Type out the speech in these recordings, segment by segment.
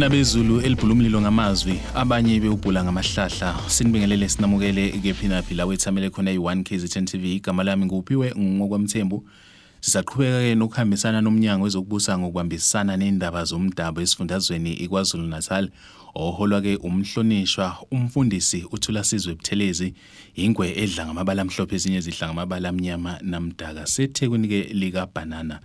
Thina bezulu elibhula umlilo ngamazwi abanye bewubhula ngamahlahla sinibingelele sinamukele ke phinaphi la wethamele khona i1 KZN TV igama lami nguphiwe ngokwamthembu sisaqhubeka ke nokuhambisana nomnyango wezokubusa ngokubambisana nendaba zomdabu esifundazweni iKwaZulu Natal oholwa ke umhlonishwa umfundisi uThulasizwe Buthelezi ingwe edla ngamabala amhlophe ezinye zidla ngamabala amnyama namdaka sethekwini ke lika banana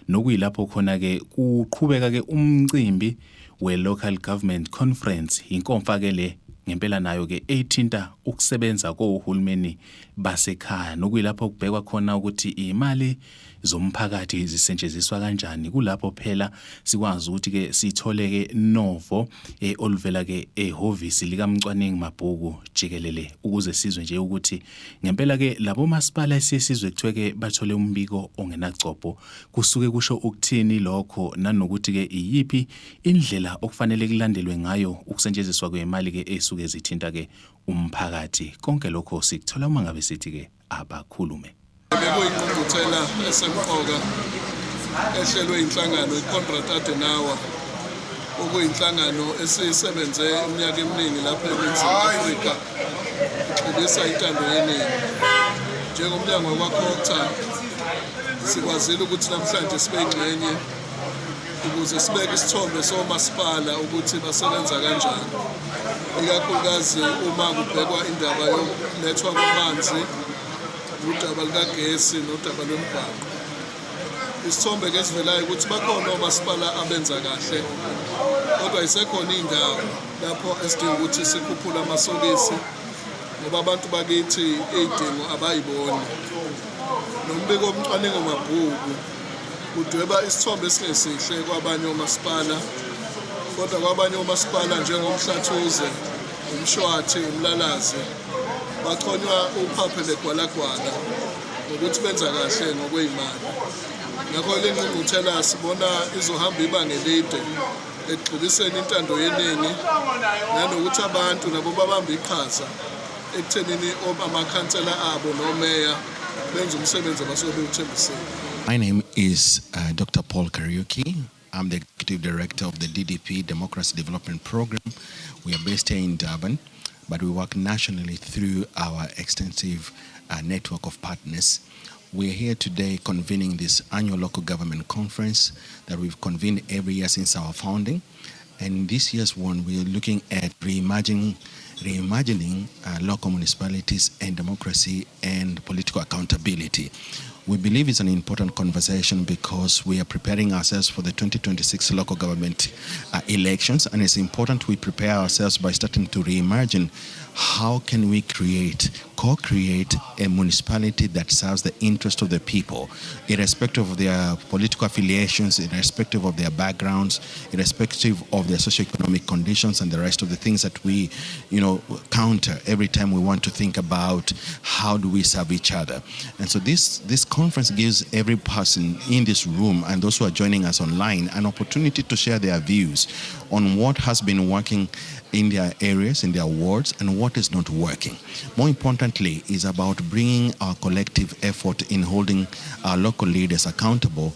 nokuyilapho khona ke kuqhubeka ke umcimbi we-Local Government Conference inkonfa ke le ngempela nayo ke 18 ukusebenza kohulumeni basekhaya nokuyilapho kubhekwa khona ukuthi imali zomphakathi zisetshenziswa kanjani kulapho phela sikwazi ukuthi ke sithole ke novo oluvela ke ehovisi likamcwaningi mabhuku jikelele ukuze sizwe nje ukuthi ngempela ke labo masipala esizwe kuthiwe ke bathole umbiko ongenagcopho kusuke kusho ukuthini lokho nanokuthi ke iyipi indlela okufanele kulandelwe ngayo ukusetshenziswa kwemali ke esuke zithinta ke umphakathi konke lokho sikuthola uma ngabe sithi ke abakhulume bekuyingqungquthela esemqoka ehlelwe inhlangano iConrad Adenauer okuyinhlangano esisebenze iminyaka eminingi lapha eNingizimu Afrika igxilisa intando yeningi njengomnyango wakwaCOTA sikwazile ukuthi namhlanje sibe ingxenye ukuze sibeke isithombe somasipala ukuthi basebenza kanjani ikakhulukazi uma kubhekwa indaba yokulethwa kwamanzi udaba lukagesi nodaba lwemigwaqo isithombe ke sivelayo ukuthi bakhona omasipala abenza kahle kodwa isekhona indawo lapho esidinga ukuthi sikhuphula amasokisi ngoba abantu bakithi idingo abayiboni nombiko omcwaningo mabhuku udweba isithombe esingesihle kwabanye omasipala kodwa kwabanye omasipala njengomhlathuze umshwathi umlalazi bachonywa uphaphe legwalagwala ukuthi benza kahle ngokwezimali ngakho le ngqungquthela sibona izohamba ibanga elide ekugxiliseni intando yeningi nanokuthi abantu nabo babamba iqhaza ekuthenini amakhansela abo nomeya benza umsebenzi abasuke bewuthembisile. My name is Dr. Paul Kariuki. I'm the Executive Director of the DDP Democracy Development Program. We are based here in Durban, but we work nationally through our extensive network of partners. We're here today convening this annual local government conference that we've convened every year since our founding. And this year's one, we're looking at reimagining local municipalities and democracy and political accountability. We believe it's an important conversation because we are preparing ourselves for the 2026 local government elections, and it's important we prepare ourselves by starting to reimagine how can we co-create a municipality that serves the interest of the people, irrespective of their political affiliations, irrespective of their backgrounds, irrespective of their socioeconomic conditions and the rest of the things that we, counter every time we want to think about how do we serve each other. And so this conference gives every person in this room and those who are joining us online an opportunity to share their views on what has been working in their areas, in their wards, and what is not working. More importantly, is about bringing our collective effort in holding our local leaders accountable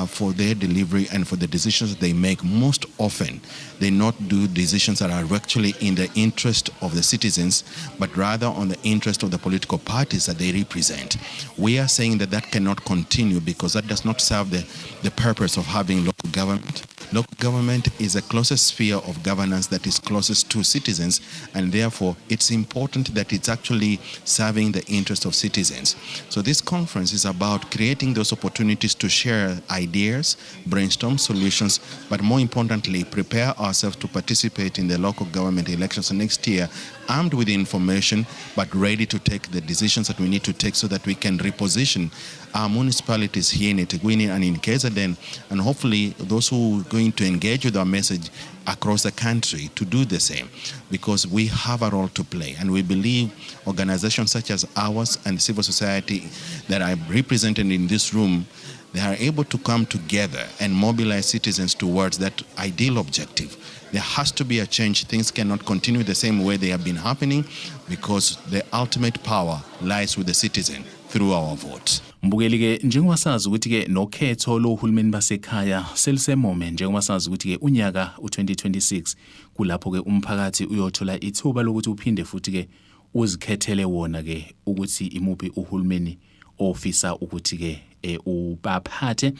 for their delivery and for the decisions that they make. Most often, they not do decisions that are actually in the interest of the citizens, but rather on the interest of the political parties that they represent. We are saying that that cannot continue because that does not serve the purpose of having local government. Local government is the closest sphere of governance that is closest to citizens, and therefore it's important that it's actually serving the interest of citizens. So this conference is about creating those opportunities to share ideas, brainstorm solutions, but more importantly, prepare ourselves to participate in the local government elections next year, armed with information, but ready to take the decisions that we need to take so that we can reposition our municipalities here in eThekwini and in KZN, and hopefully those who are going to engage with our message across the country to do the same, because we have a role to play. And we believe organizations such as ours and civil society that are represented in this room, they are able to come together and mobilize citizens towards that ideal objective. There has to be a change. Things cannot continue the same way they have been happening because the ultimate power lies with the citizen through our votes. Mbukeli ke njengoba sazi ukuthi ke nokhetho lohulumeni basekhaya selisemome njengoba sazi ukuthi ke unyaka u2026 kulapho ke umphakathi uyothola ithuba lokuthi uphinde futhi ke uzikhethele wona ke ukuthi imuphi uhulumeni ofisa ukuthi ke ubaphathe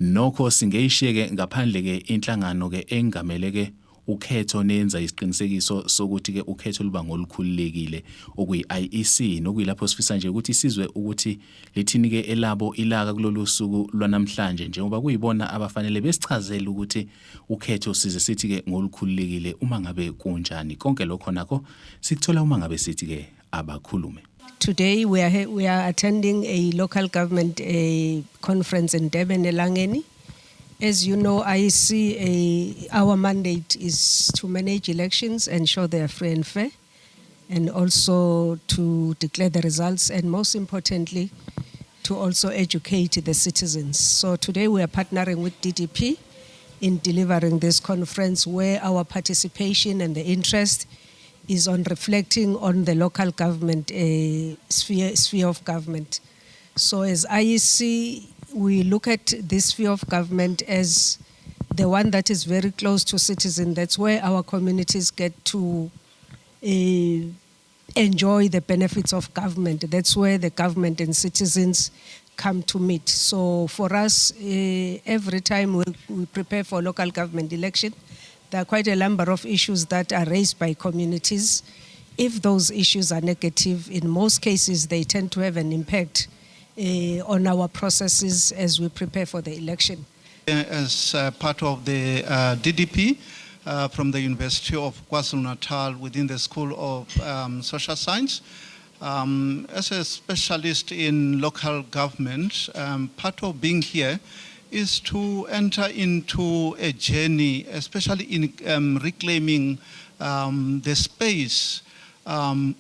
nokho singeyisheke ngaphandle ke inhlangano ke engamele ke ukhetho nenza isiqinisekiso sokuthi ke ukhetho luba ngolukhululekile okuyi IEC nokuyilapho sifisa nje ukuthi sizwe ukuthi lithini ke elabo ilaka kulolu suku lwanamhlanje njengoba kuyibona abafanele besichazele ukuthi ukhetho size sithi ke ngolukhululekile uma ngabe kunjani konke lokho nako sikuthola uma ngabe sithi ke abakhulume. Today we are attending a local government conference in Durban, Elangeni. As you know, our mandate is to manage elections, ensure they are free and fair, and also to declare the results, and most importantly, to also educate the citizens. So today we are partnering with DDP in delivering this conference where our participation and the interest is on reflecting on the local government sphere of government. So as IEC, we look at this sphere of government as the one that is very close to citizens. That's where our communities get to enjoy the benefits of government. That's where the government and citizens come to meet. So for us, every time we prepare for local government election, there are quite a number of issues that are raised by communities. If those issues are negative, in most cases, they tend to have an impact on our processes as we prepare for the election. As part of the DDP from the University of KwaZulu-Natal within the School of Social Science, as a specialist in local government, part of being here is to enter into a journey, especially in reclaiming the space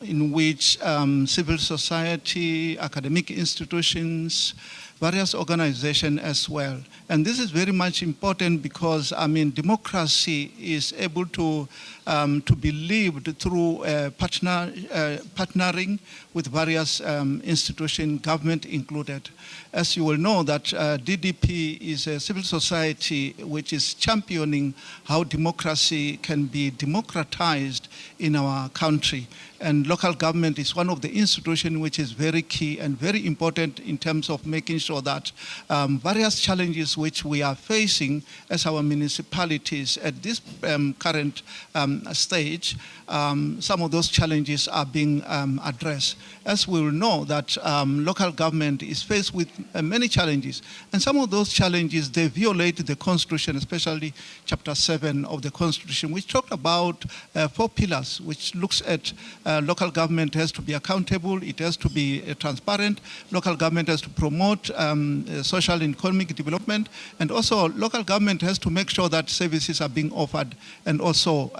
in which civil society, academic institutions, various organizations as well. And this is very much important because, democracy is able to be lived through partnering with various institutions, government included. As you will know that DDP is a civil society which is championing how democracy can be democratized in our country. And local government is one of the institutions which is very key and very important in terms of making sure that various challenges which we are facing as our municipalities at this current stage, some of those challenges are being addressed. As we will know that local government is faced with many challenges, and some of those challenges, they violate the Constitution, especially Chapter 7 of the Constitution, which talked about 4 pillars, which looks at local government has to be accountable, it has to be transparent, local government has to promote social and economic development, and also local government has to make sure that services are being offered, and also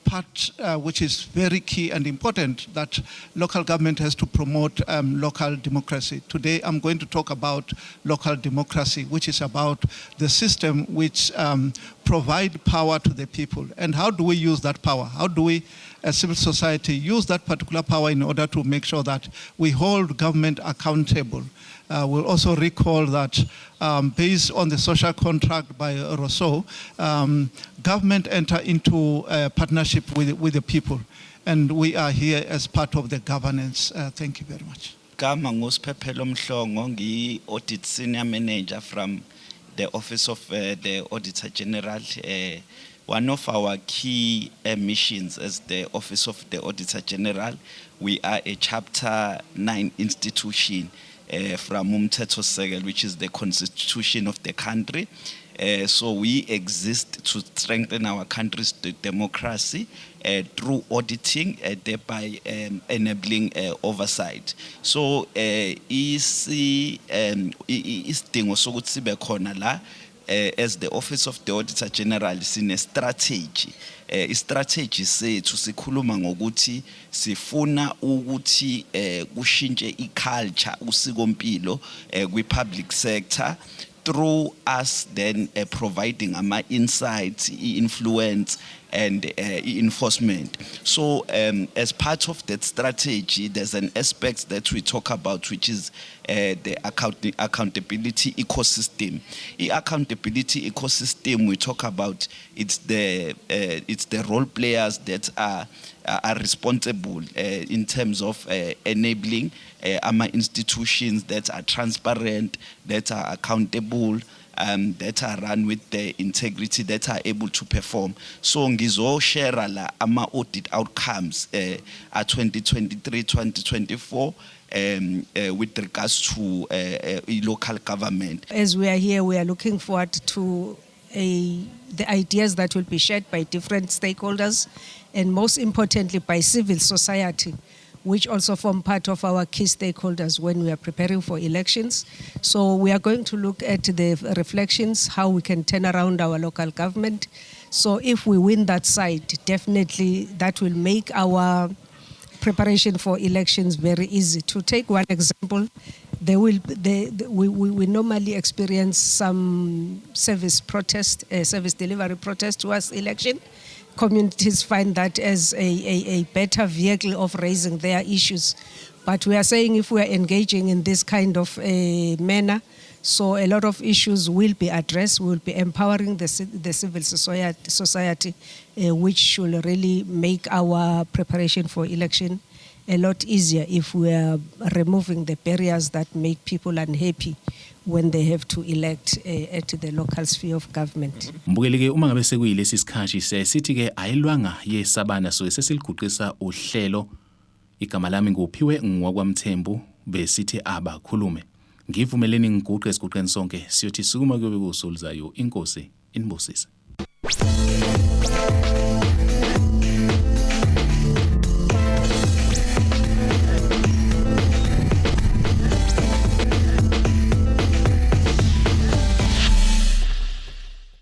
part which is very key and important, that local government has to promote local democracy. Today I'm going to talk about local democracy, which is about the system which provide power to the people. And how do we use that power? How do we, as civil society, use that particular power in order to make sure that we hold government accountable? We'll also recall that based on the social contract by Rousseau, government enter into a partnership with the people. And we are here as part of the governance. Thank you very much. Gama ngusiphephelo Mhlongo, ngi-Audit Senior Manager from the Office of the Auditor General. One of our key missions as the Office of the Auditor General, we are a Chapter 9 institution from Umthetho-Sisekelo, which is the constitution of the country. So we exist to strengthen our country's democracy through auditing, thereby enabling oversight. So isidingo sokuthi sibe khona la as the Office of the Auditor General sine strategy. Strategy sethu sikhuluma ngokuthi sifuna ukuthi kushintshe iculture usikompilo kwi-public sector through us then providing ama insights, influence and enforcement. So as part of that strategy, there's an aspect that we talk about, which is the accountability ecosystem. The accountability ecosystem we talk about, it's the role players that are responsible in terms of enabling our institutions that are transparent, that are accountable, that are run with the integrity, that are able to perform. So ngizo share la ama audit outcomes at 2023-2024 with regards to local government. As we are here, we are looking forward to the ideas that will be shared by different stakeholders, and most importantly by civil society, which also form part of our key stakeholders when we are preparing for elections. So we are going to look at the reflections, how we can turn around our local government. So if we win that side, definitely that will make our preparation for elections very easy. To take one example, we normally experience some service delivery protest towards election. Communities find that as a better vehicle of raising their issues. But we are saying if we are engaging in this kind of manner, so a lot of issues will be addressed. We will be empowering the civil society, which should really make our preparation for election a lot easier if we are removing the barriers that make people unhappy when they have to elect at the local sphere of government. Mbukeli ke uma ngabe sekuyilesi sikhathi sithi ke ayilwanga yesabana so sesiliguqisa uhlelo igama lami nguphiwe ngwakwamthembu besithi abakhulume ngivumeleni ngiguqe esiguqeni sonke siyothi sukuma kube kusuluzayo inkosi inibusise.